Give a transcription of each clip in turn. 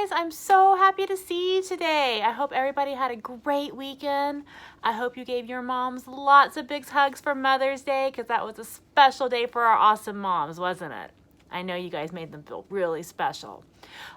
guys, I'm so happy to see you today. I hope everybody had a great weekend. I hope you gave your moms lots of big hugs for Mother's Day because that was a special day for our awesome moms, wasn't it? I know you guys made them feel really special.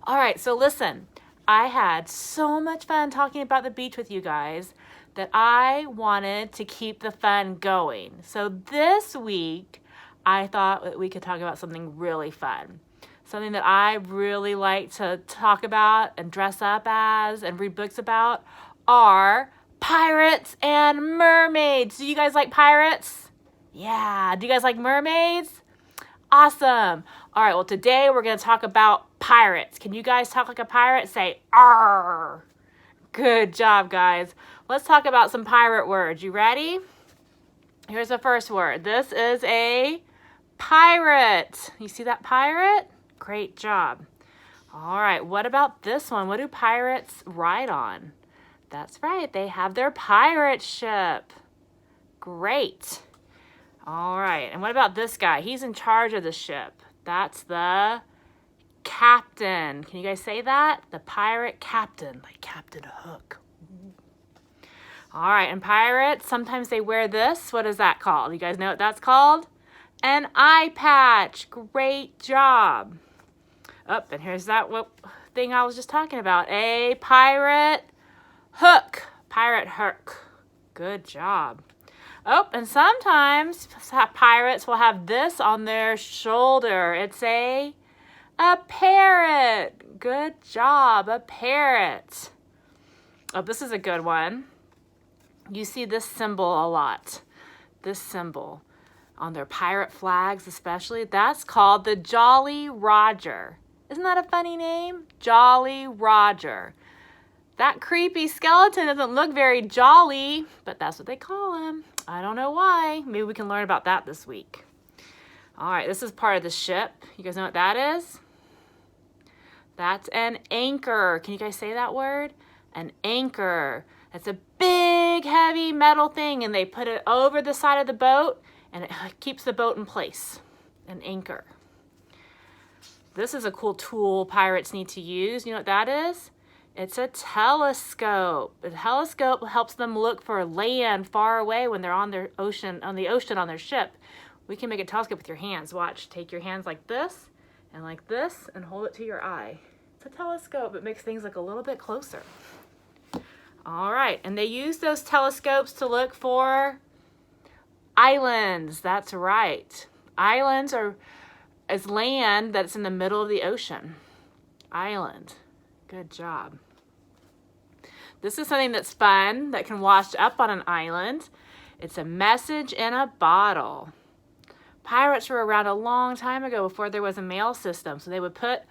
All right, so listen, I had so much fun talking about the beach with you guys that I wanted to keep the fun going. So this week, I thought that we could talk about something really fun. Something that I really like to talk about and dress up as and read books about are pirates and mermaids. Do you guys like pirates? Yeah. Do you guys like mermaids? Awesome. All right, well, today we're going to talk about pirates. Can you guys talk like a pirate? Say, "Arr." Good job, guys. Let's talk about some pirate words. You ready? Here's the first word. This is a pirate. You see that pirate? Great job. All right, what about this one? What do pirates ride on? That's right, they have their pirate ship. Great. All right, and what about this guy? He's in charge of the ship. That's the captain. Can you guys say that? The pirate captain, like Captain Hook. All right, and pirates, sometimes they wear this. What is that called? You guys know what that's called? An eye patch. Great job. Oh, and here's that thing I was just talking about. A pirate hook. Pirate hook. Good job. Oh, and sometimes pirates will have this on their shoulder. It's a parrot. Good job, a parrot. Oh, this is a good one. You see this symbol a lot. This symbol on their pirate flags especially. That's called the Jolly Roger. Isn't that a funny name? Jolly Roger. That creepy skeleton doesn't look very jolly, but that's what they call him. I don't know why. Maybe we can learn about that this week. All right, this is part of the ship. You guys know what that is? That's an anchor. Can you guys say that word? An anchor. It's a big, heavy metal thing, and they put it over the side of the boat, and it keeps the boat in place. An anchor. This is a cool tool pirates need to use. You know what that is? It's a telescope. A telescope helps them look for land far away when they're on the ocean on their ship. We can make a telescope with your hands. Watch. Take your hands like this, and hold it to your eye. It's a telescope. It makes things look a little bit closer. All right, and they use those telescopes to look for islands. That's right. Islands is land that's in the middle of the ocean. Island. Good job. This is something that's fun that can wash up on an island. It's a message in a bottle. Pirates were around a long time ago before there was a mail system. So they would put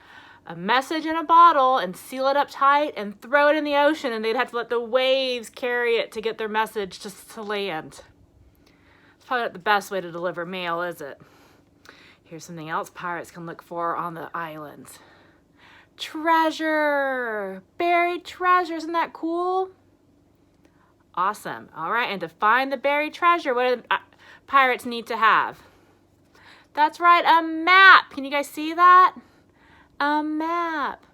a message in a bottle and seal it up tight and throw it in the ocean, and they'd have to let the waves carry it to get their message to land. It's probably not the best way to deliver mail, is it? Here's something else pirates can look for on the islands. Treasure! Buried treasure. Isn't that cool? Awesome. All right, and to find the buried treasure, what do pirates need to have? That's right, a map. Can you guys see that? A map.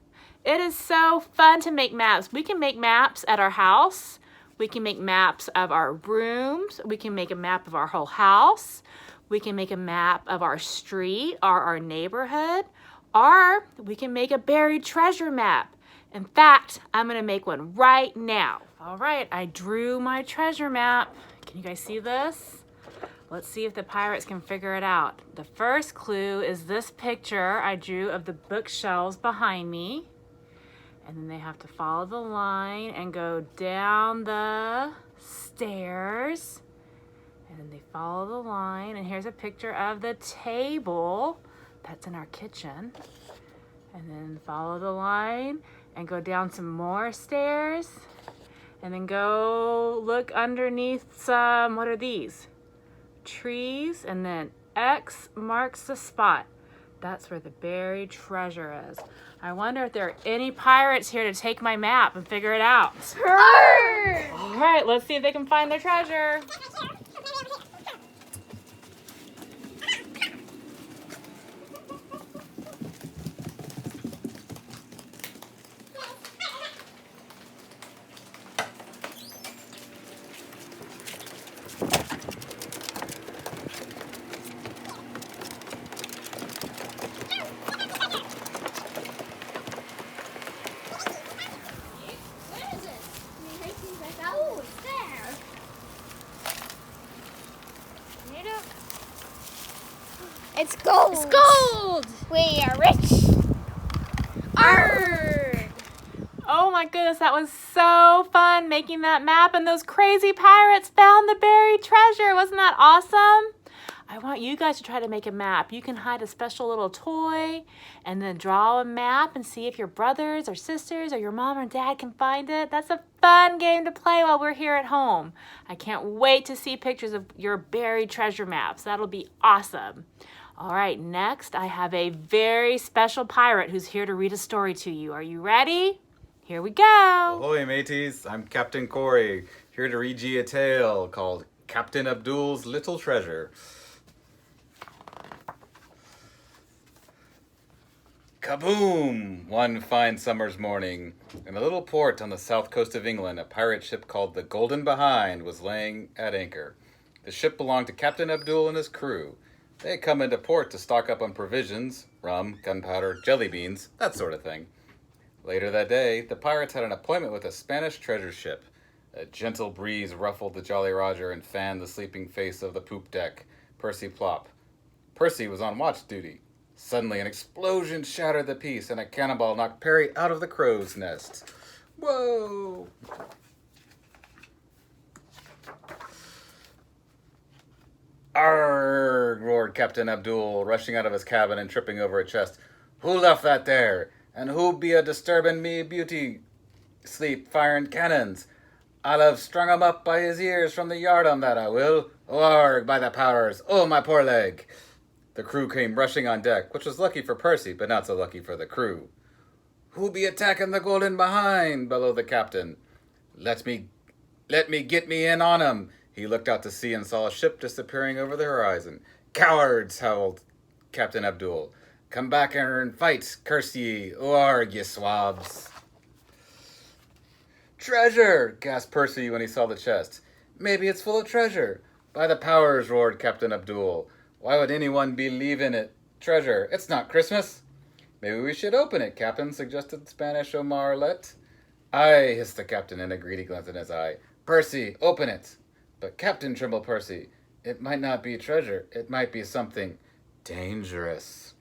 It is so fun to make maps. We can make maps at our house. We can make maps of our rooms. We can make a map of our whole house. We can make a map of our street or our neighborhood. Or we can make a buried treasure map. In fact, I'm going to make one right now. All right, I drew my treasure map. Can you guys see this? Let's see if the pirates can figure it out. The first clue is this picture I drew of the bookshelves behind me. And then they have to follow the line and go down the stairs. And then they follow the line. And here's a picture of the table that's in our kitchen. And then follow the line and go down some more stairs. And then go look underneath some, what are these? Trees. And then X marks the spot. That's where the buried treasure is. I wonder if there are any pirates here to take my map and figure it out. All right, let's see if they can find their treasure. It's gold. It's gold. We are rich. Arrgh. Oh my goodness, that was so fun making that map, and those crazy pirates found the buried treasure. Wasn't that awesome? I want you guys to try to make a map. You can hide a special little toy and then draw a map and see if your brothers or sisters or your mom or dad can find it. That's a fun game to play while we're here at home. I can't wait to see pictures of your buried treasure maps. That'll be awesome. All right, next I have a very special pirate who's here to read a story to you. Are you ready? Here we go. Ahoy, mateys. I'm Captain Corey, here to read ye a tale called Captain Abdul's Little Treasure. Kaboom! One fine summer's morning, in a little port on the south coast of England, a pirate ship called the Golden Behind was laying at anchor. The ship belonged to Captain Abdul and his crew. They had come into port to stock up on provisions, rum, gunpowder, jelly beans, that sort of thing. Later that day, the pirates had an appointment with a Spanish treasure ship. A gentle breeze ruffled the Jolly Roger and fanned the sleeping face of the poop deck, Percy Plop. Percy was on watch duty. Suddenly, an explosion shattered the peace, and a cannonball knocked Perry out of the crow's nest. Whoa! Arrgh! Roared Captain Abdul, rushing out of his cabin and tripping over a chest. Who left that there? And who be a disturbing me beauty sleep firing cannons? I'll have strung him up by his ears from the yard that I will. Arrgh, by the powers! Oh, my poor leg! The crew came rushing on deck, which was lucky for Percy, but not so lucky for the crew. Who be attacking the Golden Behind? Bellowed the captain. Let me get me in on him. He looked out to sea and saw a ship disappearing over the horizon. Cowards, howled Captain Abdul. Come back here and fight, curse ye. Arrgh, ye swabs. Treasure, gasped Percy when he saw the chest. Maybe it's full of treasure. By the powers, roared Captain Abdul. Why would anyone believe in it? Treasure. It's not Christmas. Maybe we should open it, Captain, suggested Spanish Omar Let. Aye, hissed the captain in a greedy glance in his eye. Percy, open it. But Captain, trembled Percy, it might not be treasure. It might be something dangerous.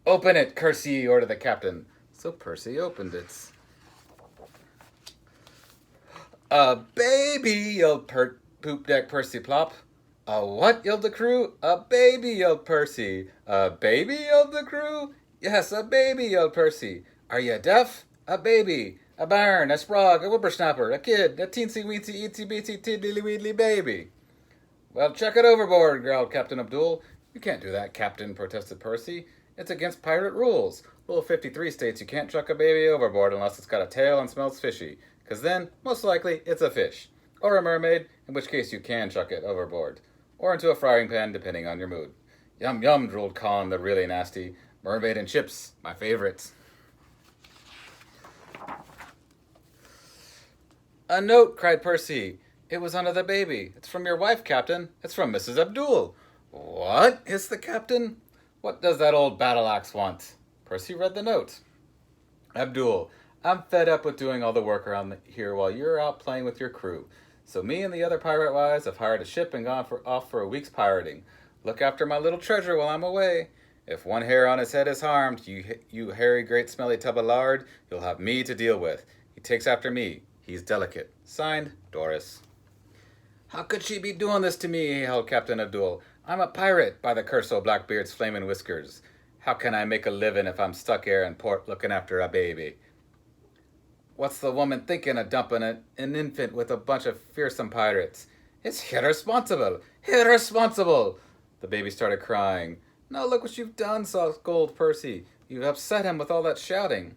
Open it, curse ye, ordered the captain. So Percy opened it. A baby, yelled Poop Deck Percy Plop. A what? Yelled the crew. A baby, yelled Percy. A baby, yelled the crew. Yes, a baby, yelled Percy. Are you deaf? A baby. A bairn, a sprog, a whippersnapper, a kid, a teensy weensy eatsy beatsy tiddly weedly baby. Well, check it overboard, growled Captain Abdul. You can't do that, Captain, protested Percy. It's against pirate rules. Rule 53 states you can't chuck a baby overboard unless it's got a tail and smells fishy, because then, most likely, it's a fish. Or a mermaid, in which case you can chuck it overboard. Or into a frying pan, depending on your mood. Yum yum, drooled Colin the really nasty. Mermaid and chips, my favorites. A note, cried Percy. It was under the baby. It's from your wife, Captain. It's from Mrs. Abdul. What? Hissed the captain. What does that old battle axe want? Percy read the note. Abdul, I'm fed up with doing all the work around here while you're out playing with your crew. So me and the other pirate wives have hired a ship and gone off for a week's pirating. Look after my little treasure while I'm away. If one hair on his head is harmed, you hairy great smelly tub of lard, you'll have me to deal with. He takes after me. He's delicate. Signed, Doris. How could she be doing this to me? Howled Captain Abdul. I'm a pirate, by the curse o' Blackbeard's flamin' whiskers. How can I make a living if I'm stuck here in port looking after a baby? What's the woman thinking of dumping an infant with a bunch of fearsome pirates? It's irresponsible! Irresponsible! The baby started crying. Now look what you've done, scolded Percy. You've upset him with all that shouting.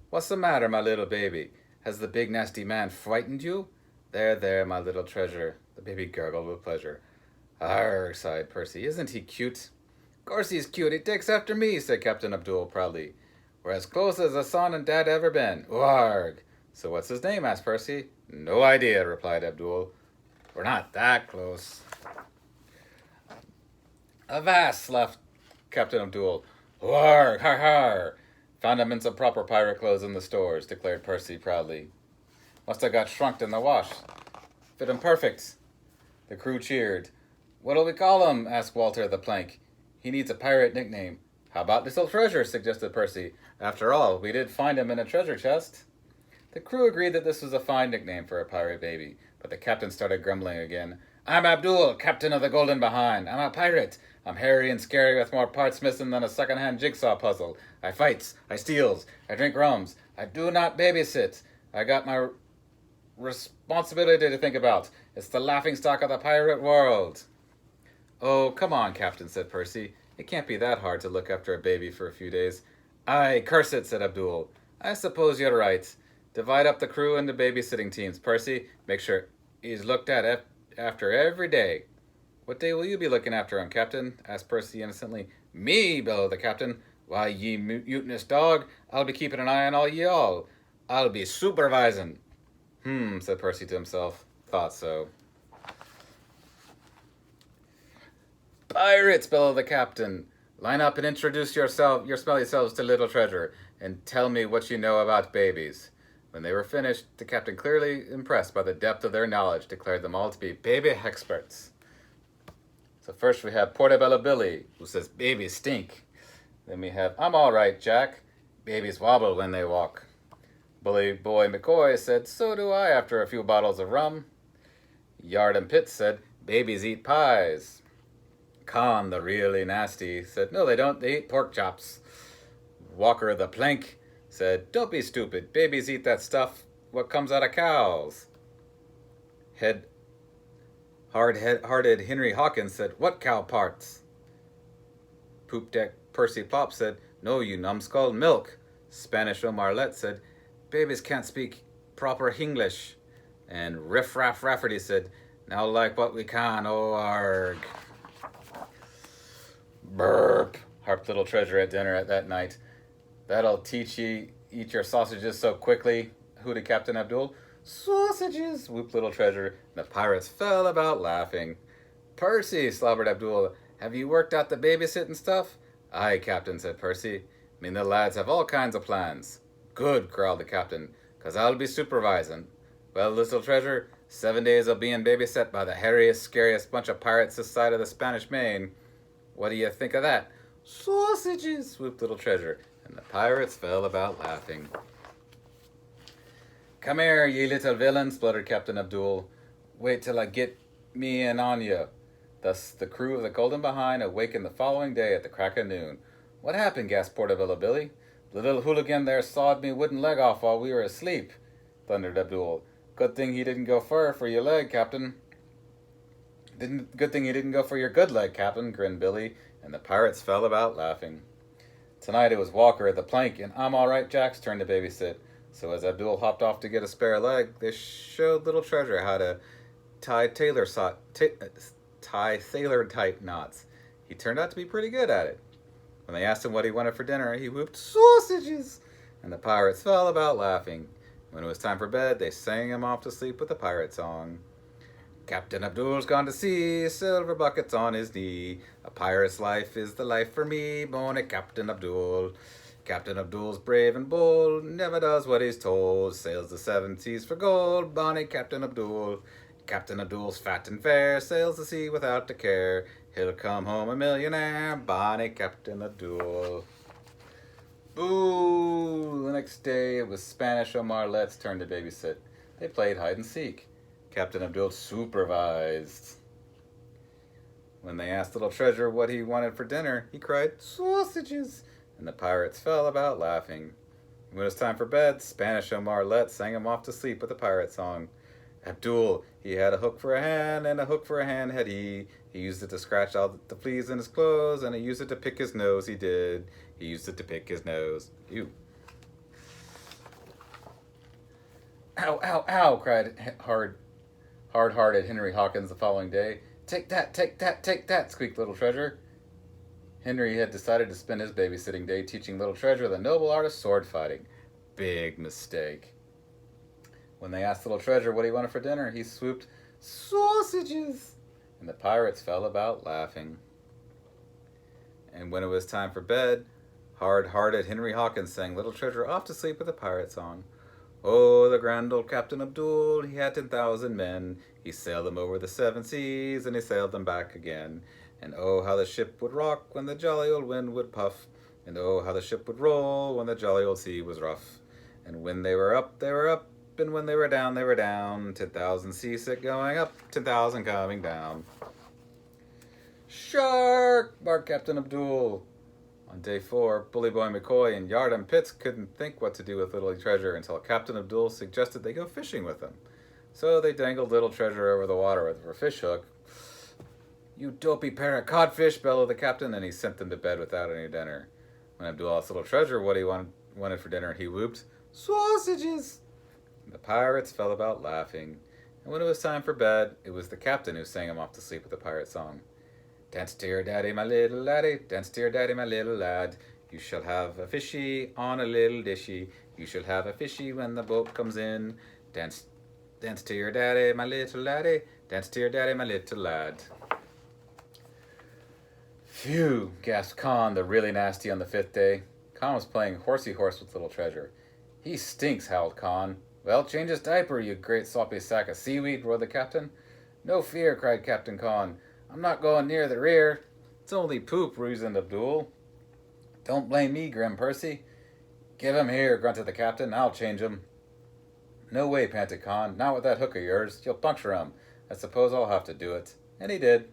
What's the matter, my little baby? Has the big nasty man frightened you? There, my little treasure. The baby gurgled with pleasure. Arr, sighed Percy. Isn't he cute? Of course he's cute. He takes after me, said Captain Abdul proudly. We're as close as a son and dad ever been. Warg. So what's his name? Asked Percy. No idea, replied Abdul. We're not that close. Avast, laughed Captain Abdul. Warg, har har. Found him in some proper pirate clothes in the stores, declared Percy proudly. Must have got shrunk in the wash. Fit him perfect. The crew cheered. What'll we call him? Asked Walter the plank. He needs a pirate nickname. How about Little Treasure, suggested Percy. After all, we did find him in a treasure chest. The crew agreed that this was a fine nickname for a pirate baby, but the captain started grumbling again. I'm Abdul, captain of the Golden Behind. I'm a pirate. I'm hairy and scary with more parts missing than a second-hand jigsaw puzzle. I fights, I steals, I drink rums. I do not babysit. I got my responsibility to think about. It's the laughingstock of the pirate world. Oh, come on, Captain, said Percy. It can't be that hard to look after a baby for a few days. Aye, curse it, said Abdul. I suppose you're right. Divide up the crew into babysitting teams, Percy. Make sure he's looked at after every day. What day will you be looking after him, Captain? Asked Percy innocently. Me, bellowed the captain. Why, ye mutinous dog, I'll be keeping an eye on all ye all. I'll be supervising. Said Percy to himself. Thought so. Pirates, bellowed the captain. Line up and introduce your smelly selves to Little Treasure, and tell me what you know about babies. When they were finished, the captain, clearly impressed by the depth of their knowledge, declared them all to be baby experts. So first we have Portobello Billy, who says babies stink. Then we have I'm all right, Jack. Babies wobble when they walk. Bully Boy McCoy said, so do I after a few bottles of rum. Yard and Pitt said, babies eat pies. Con, the really nasty, said, no they don't, they eat pork chops. Walker the Plank said, don't be stupid, babies eat that stuff, what comes out of cows. Hard-hearted Henry Hawkins said, what cow parts? Poop Deck Percy Plop said, no, you numbskull, milk. Spanish O'Marlette said, babies can't speak proper Hinglish. And Riff Raff Rafferty said, now like what we can, oh arg. Burp, harped Little Treasure at dinner at that night. That'll teach ye eat your sausages so quickly, hooted Captain Abdul. Sausages, whooped Little Treasure. The pirates fell about laughing. Percy, slobbered Abdul, have you worked out the babysitting stuff? Aye, Captain, said Percy. Me and the lads have all kinds of plans. Good, growled the captain, 'cause I'll be supervising. Well, Little Treasure, 7 days of being babysat by the hairiest, scariest bunch of pirates this side of the Spanish Main. What do you think of that? Sausages, whooped Little Treasure, and the pirates fell about laughing. Come here, ye little villain, spluttered Captain Abdul. Wait till I get me in on you. Thus the crew of the Golden Behind awakened the following day at the crack of noon. What happened? Gasped Portobello Billy. The little hooligan there sawed me wooden leg off while we were asleep, thundered Abdul. Good thing he didn't go fur for your leg, Captain. Good thing he didn't go for your good leg, Captain, grinned Billy, and the pirates fell about laughing. Tonight it was Walker, the Plank, and I'm all right Jack's turn to babysit. So as Abdul hopped off to get a spare leg, they showed Little Treasure how to tie sailor-type knots. He turned out to be pretty good at it. When they asked him what he wanted for dinner, he whooped, sausages! And the pirates fell about laughing. When it was time for bed, they sang him off to sleep with a pirate song. Captain Abdul's gone to sea, silver buckets on his knee. A pirate's life is the life for me, bonny Captain Abdul. Captain Abdul's brave and bold, never does what he's told. Sails the seven seas for gold, bonny Captain Abdul. Captain Abdul's fat and fair, sails the sea without a care. He'll come home a millionaire, bonny Captain Abdul. Boo! The next day it was Spanish O'Marlette's turn to babysit. They played hide and seek. Captain Abdul supervised. When they asked Little Treasure what he wanted for dinner, he cried, sausages! And the pirates fell about laughing. When it was time for bed, Spanish O'Marlette sang him off to sleep with a pirate song. Abdul, he had a hook for a hand, and a hook for a hand had he. He used it to scratch all the fleas in his clothes, and he used it to pick his nose, he did. He used it to pick his nose. Ew. Ow, ow, ow, cried hard-hearted Henry Hawkins the following day. Take that, take that, take that, squeaked Little Treasure. Henry had decided to spend his babysitting day teaching Little Treasure the noble art of sword fighting. Big mistake. When they asked Little Treasure what he wanted for dinner, he swooped, sausages! And the pirates fell about laughing. And when it was time for bed, hard-hearted Henry Hawkins sang Little Treasure off to sleep with a pirate song. Oh, the grand old Captain Abdul, he had 10,000 men. He sailed them over the 7 seas, and he sailed them back again. And oh, how the ship would rock when the jolly old wind would puff. And oh, how the ship would roll when the jolly old sea was rough. And when they were up, they were up. And when they were down, they were down. 10,000 seasick going up, 10,000 coming down. Shark! Barked Captain Abdul. On day 4, Bully Boy McCoy and Yardum Pitts couldn't think what to do with Little Treasure until Captain Abdul suggested they go fishing with him. So they dangled Little Treasure over the water with a fish hook. You dopey pair of codfish, bellowed the captain, and he sent them to bed without any dinner. When Abdul asked Little Treasure what he wanted for dinner, he whooped, "Sausages!" And the pirates fell about laughing. And when it was time for bed, it was the captain who sang him off to sleep with the pirate song. Dance to your daddy, my little laddie, dance to your daddy, my little lad. You shall have a fishy on a little dishy. You shall have a fishy when the boat comes in. Dance to your daddy, my little laddie, dance to your daddy, my little lad. Phew, gasped Con, the really nasty, on the 5th day. Con was playing horsey horse with Little Treasure. He stinks, howled Con. Well, change his diaper, you great sloppy sack of seaweed, roared the captain. No fear, cried Captain Con. I'm not going near the rear. It's only poop, reasoned Abdul. Don't blame me, grinned Percy. Give him here, grunted the captain. I'll change him. No way, panted Con. Not with that hook of yours. You'll puncture him. I suppose I'll have to do it. And he did.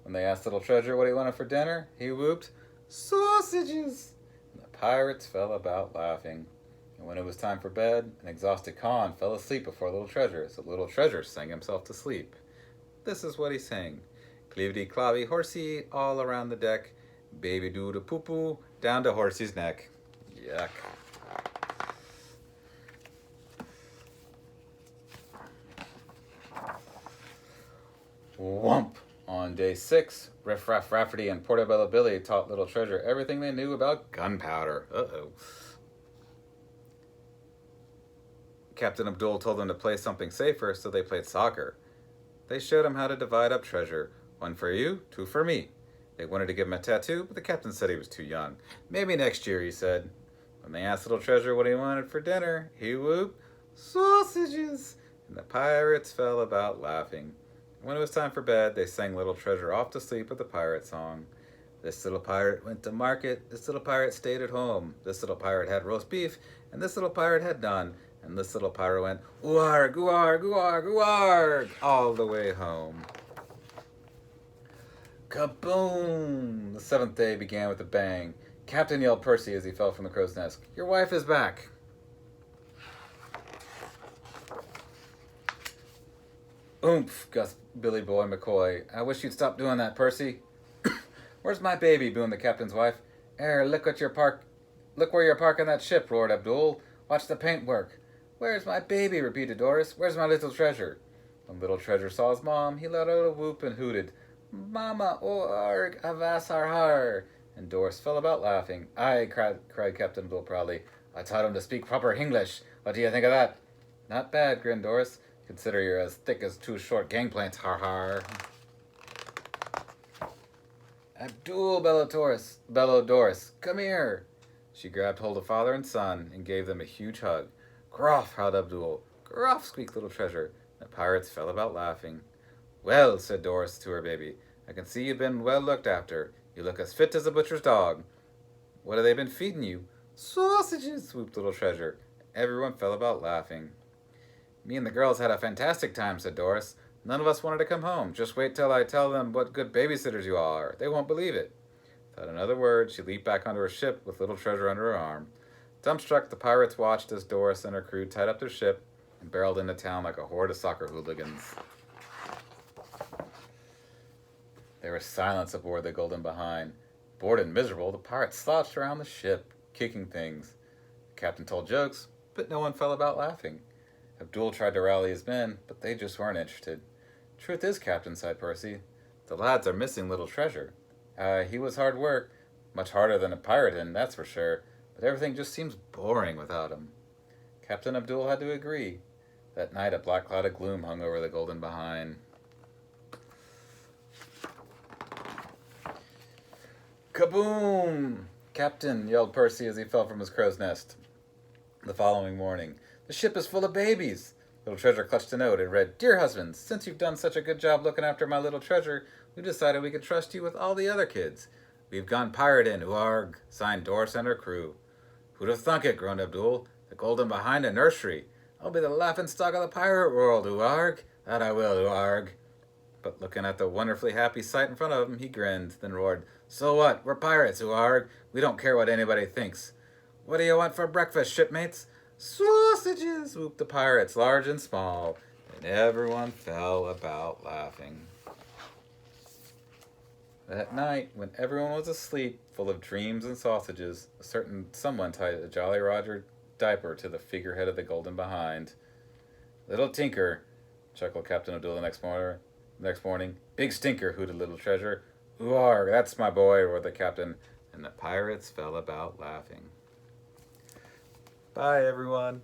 When they asked Little Treasure what he wanted for dinner, he whooped, "Sausages!" And the pirates fell about laughing. And when it was time for bed, an exhausted Con fell asleep before Little Treasure, so Little Treasure sang himself to sleep. This is what he sang. Cleavity clavvy horsey all around the deck, baby doo da poo poo down to horsey's neck. Yuck. Whump! On day 6, Riff Raff Rafferty and Portobello Billy taught Little Treasure everything they knew about gunpowder. Uh-oh. Captain Abdul told them to play something safer, so they played soccer. They showed him how to divide up treasure. 1 for you, 2 for me. They wanted to give him a tattoo, but the captain said he was too young. Maybe next year, he said. When they asked Little Treasure what he wanted for dinner, he whooped, "Sausages!" And the pirates fell about laughing. When it was time for bed, they sang Little Treasure off to sleep with the pirate song. This little pirate went to market, this little pirate stayed at home. This little pirate had roast beef, and this little pirate had none. And this little pirate went, "Ooarg, ooarg, ooarg, ooarg," all the way home. Kaboom! The 7th day began with a bang. Captain yelled Percy as he fell from the crow's nest. Your wife is back. Oomph, gussed Billy Boy McCoy. I wish you'd stop doing that, Percy. Where's my baby? Boomed the captain's wife. Look where you're parking that ship, roared Abdul. Watch the paintwork. Where's my baby? Repeated Doris. Where's my little treasure? When Little Treasure saw his mom, he let out a whoop and hooted. Mama, org, avas har har. And Doris fell about laughing. Aye, cried Captain Abdul proudly. I taught him to speak proper English. What do you think of that? Not bad, grinned Doris. Consider you're as thick as 2 short gangplanks, har har. Abdul, bellowed Doris. Come here. She grabbed hold of father and son and gave them a huge hug. Gruff, howled Abdul. Gruff, squeaked Little Treasure. The pirates fell about laughing. Well, said Doris to her baby, I can see you've been well looked after. You look as fit as a butcher's dog. What have they been feeding you? Sausages, swooped Little Treasure. Everyone fell about laughing. Me and the girls had a fantastic time, said Doris. None of us wanted to come home. Just wait till I tell them what good babysitters you all are. They won't believe it. Without another word, she leaped back onto her ship with Little Treasure under her arm. Dumbstruck, the pirates watched as Doris and her crew tied up their ship and barreled into town like a horde of soccer hooligans. There was silence aboard the Golden Behind. Bored and miserable, the pirates slouched around the ship, kicking things. The captain told jokes, but no one fell about laughing. Abdul tried to rally his men, but they just weren't interested. Truth is, Captain, sighed Percy, the lads are missing Little Treasure. He was hard work, much harder than a pirate in, that's for sure, but everything just seems boring without him. Captain Abdul had to agree. That night a black cloud of gloom hung over the Golden Behind. Kaboom! Captain, yelled Percy as he fell from his crow's nest. The following morning, the ship is full of babies. Little Treasure clutched a note. It read, "Dear husband, since you've done such a good job looking after my little treasure, we decided we could trust you with all the other kids. We've gone pirating, ooargh, signed Doris and her crew." "Who'd have thunk it," groaned Abdul. "The Golden Behind a nursery. I'll be the laughing stock of the pirate world, ooargh. That I will, ooargh." But looking at the wonderfully happy sight in front of him, he grinned, then roared, "So what? We're pirates, ooargh. We don't care what anybody thinks." "What do you want for breakfast, shipmates?" "Sausages," whooped the pirates, large and small, and everyone fell about laughing. That night, when everyone was asleep, full of dreams and sausages, a certain someone tied a Jolly Roger diaper to the figurehead of the Golden Behind. "Little Tinker," chuckled Captain Abdul the next morning. "Big stinker," hooted Little Treasure. "Ooargh, that's my boy," roared the captain, and the pirates fell about laughing. Bye, everyone.